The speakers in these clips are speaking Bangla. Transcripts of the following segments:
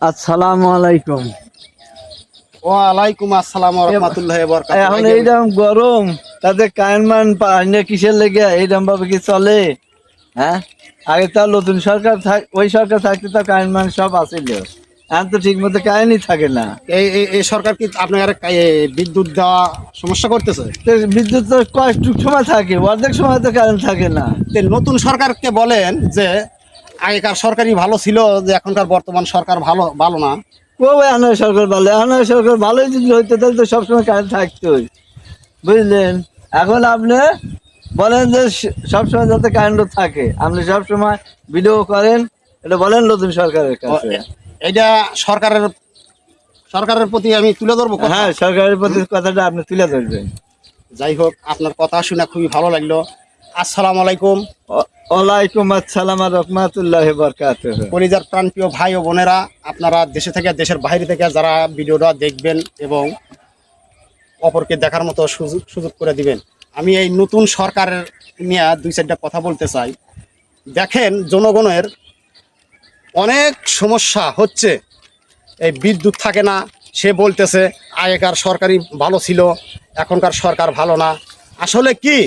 আসসালামু আলাইকুম। ওয়ালাইকুম আসসালাম ওয়া রাহমাতুল্লাহি ওয়া বারাকাতুহু। এখন এইরকম গরম, তাতে কারেন্ট মান পায় কিসের লেগে? এইরকম ভাবে কি চলে? হ্যাঁ, আগে তো নতুন সরকার ওই সরকার থাকতে তো কারেন্ট মান সব আছিল। এখন তো ঠিক মতো কারেন্টই থাকে না। এই সরকার কি আপনার বিদ্যুৎ দেওয়া সমস্যা করতেছে? তো বিদ্যুৎ তো কয়েকটুক সময় থাকে, অর্ধেক সময় তো কারেন্ট থাকে না। নতুন সরকারকে বলেন যে আগেকার সরকারই ভালো ছিল, যে এখনকার বর্তমান সরকার ভালো ভালো না। ও আনার সরকার ভালো, আনার সরকার ভালোই যদি হইতো তাহলে তো সবসময় কারেন্ট থাকতোই, বুঝলেন? এখন আপনি বলেন যে সবসময় যাতে কারেন্ট থাকে, আপনি সবসময় ভিডিও করেন, এটা বলেন নতুন সরকারের কাছে। এটা সরকারের সরকারের প্রতি আমি তুলে ধরবো কথা। হ্যাঁ, সরকারের প্রতি কথাটা আপনি তুলে ধরবেন। যাই হোক, আপনার কথা শুনে খুবই ভালো লাগলো। আসসালামু আলাইকুম। ওয়ালাইকুম আসসালাম ওয়া রাহমাতুল্লাহি ওয়া বারাকাতুহু। পরিবার প্রাণপ্রিয় ভাই ও বোনেরা, আপনারা দেশে থেকে দেশের বাইরে থেকে যারা ভিডিওটা দেখবেন এবং অপরকে দেখার মতো সুযোগ করে দিবেন। আমি এই নতুন সরকারের নিয়ে দুই চারটা কথা বলতে চাই। দেখেন, জনগণের অনেক সমস্যা হচ্ছে। এই বিদ্যুৎ থাকে না, সে বলতেছে আগেকার সরকারই ভালো ছিল, এখনকার সরকার ভালো না। আসলে কি,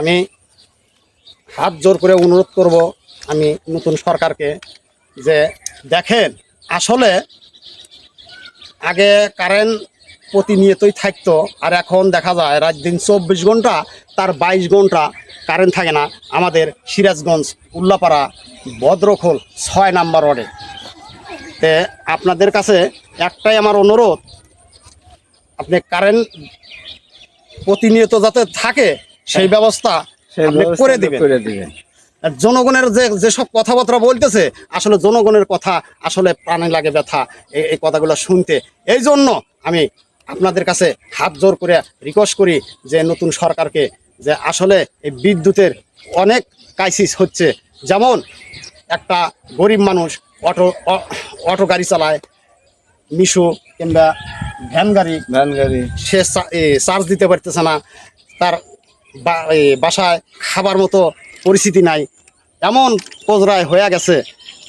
আমি হাত জোর করে অনুরোধ করব আমি নতুন সরকারকে, যে দেখেন, আসলে আগে কারেন্ট প্রতিনিয়তই থাকতো, আর এখন দেখা যায় রাত দিন 24 ঘন্টা, তার 22 ঘন্টা কারেন্ট থাকে না আমাদের সিরাজগঞ্জ, উল্লাপাড়া, ভদ্রখোল 6 নাম্বার ওয়ার্ডে। তে আপনাদের কাছে একটাই আমার অনুরোধ, আপনি কারেন্ট প্রতিনিয়ত যাতে থাকে সেই ব্যবস্থা আপনি করে দিবেন। জনগণের যেসব কথাবার্তা বলতেছে, আসলে জনগণের কথা আসলে প্রাণে লাগে ব্যথা এই কথাগুলো শুনতে। এই জন্য আমি আপনাদের কাছে হাত জোর করে রিকোয়েস্ট করি যে নতুন সরকারকে, যে আসলে এই বিদ্যুতের অনেক ক্রাইসিস হচ্ছে। যেমন একটা গরিব মানুষ অটো গাড়ি চালায়, মিশো কিংবা ভ্যান গাড়ি, সে চার্জ দিতে পারতেছে না, তার বাসায় খাবার মতো পরিস্থিতি নাই, এমন পর্যায়ে হয়ে গেছে।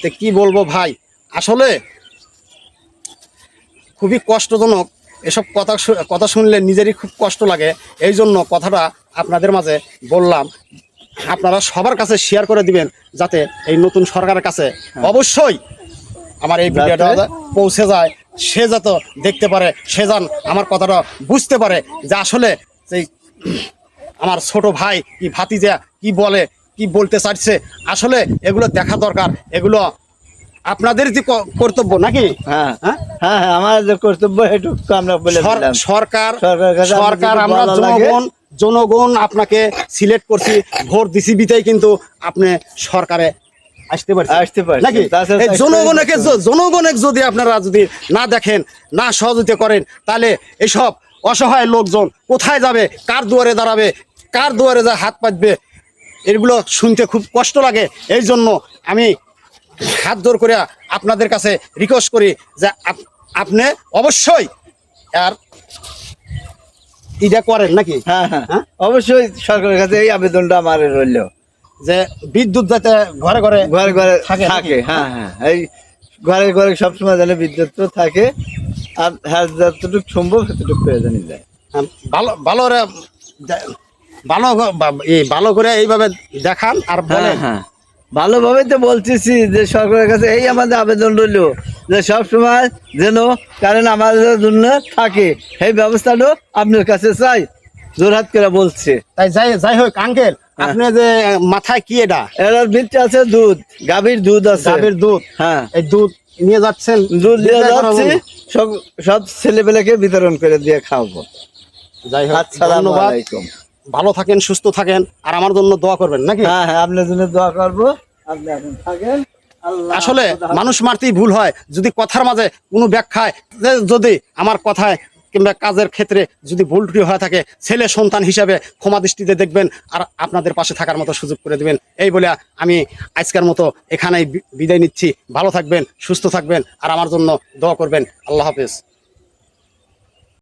তো কি বলবো ভাই, আসলে খুবই কষ্টজনক। এসব কথা শুনলে নিজেরই খুব কষ্ট লাগে। এই জন্য কথাটা আপনাদের মাঝে বললাম। আপনারা সবার কাছে শেয়ার করে দিবেন, যাতে এই নতুন সরকারের কাছে অবশ্যই আমার এই ভিডিওটা পৌঁছে যায়, সে যাতে দেখতে পারে, সে যান আমার কথাটা বুঝতে পারে, যে আসলে সেই আমার ছোট ভাই কি ভাতিজা কি বলে, কি বলতে চাইছে, আসলে এগুলো দেখা দরকার। এগুলো আপনাদের যে কর্তব্য নাকি? হ্যাঁ হ্যাঁ হ্যাঁ, আমাদের কর্তব্য এটুকু আমরা বলে দিলাম। সরকার আমরা জনগণ আপনাকে সিলেক্ট করছি, ভোট দিছি বিতেই কিন্তু আপনি সরকারে আসতে পারেন নাকি? জনগণকে যদি আপনারা যদি না দেখেন, না সহযোগিতা করেন, তাহলে এইসব অসহায় লোকজন কোথায় যাবে, কার দুয়ারে দাঁড়াবে, কার দুয়ারে যা হাত পাতবে, এগুলো শুনতে খুব কষ্ট লাগে। এই জন্য আমি হাত জোর করে আপনাদের কাছে রিকোয়েস্ট করি যে আপনি অবশ্যই আর এটা করেন নাকি? হ্যাঁ হ্যাঁ, অবশ্যই সরকারের কাছে এই আবেদনটা আমার রইল, যে বিদ্যুৎ যাতে ঘরে ঘরে ঘরে ঘরে থাকে। হ্যাঁ হ্যাঁ, এই ঘরে ঘরে সবসময় যেন বিদ্যুৎ তো থাকে, আর হ্যাঁ যতটুকু সম্ভব সেতটুকু প্রয়োজনই যায়। ভালো ভালো ভালো ভালো করে এইভাবে দেখান আর বলেন। হ্যাঁ, ভালোভাবে তো বলতেছি যে সরকারের কাছে এই আমাদের আবেদন রইল, যে সবসময় যেন কারেন্ট আমাদের জন্য থাকে, সেই ব্যবস্থাটাও আপনার কাছে চাই, জোরহাত করে বলছে। তাই যাই হোক আঙ্কেল, আপনি যে মাথায় কি এটা? এর ভিতরে আছে দুধ, গাভীর দুধ আছে। গাভীর দুধ? হ্যাঁ, এই দুধ নিয়ে যাচ্ছেন? দুধ নিয়ে যাচ্ছি, সব ছেলেপেলেকে বিতরণ করে দিয়ে খাওয়াবো। যাই হোক, আসসালামু আলাইকুম। ভালো থাকেন, সুস্থ থাকেন, আর আমার জন্য দোয়া করবেন নাকি? হ্যাঁ হ্যাঁ, আপনার জন্য দোয়া করবো। আপনি এখন থাকেন। আসলে মানুষ মারতেই ভুল হয়, যদি কথার মাঝে কোনো ব্যাখ্যায় যদি আমার কথায় কিংবা কাজের ক্ষেত্রে যদি ভুল ত্রুটি হয়ে থাকে, ছেলে সন্তান হিসাবে ক্ষমা দৃষ্টিতে দেখবেন, আর আপনাদের পাশে থাকার মতো সুযোগ করে দেবেন। এই বলে আমি আজকের মতো এখানেই বিদায় নিচ্ছি। ভালো থাকবেন, সুস্থ থাকবেন, আর আমার জন্য দোয়া করবেন। আল্লাহ হাফেজ।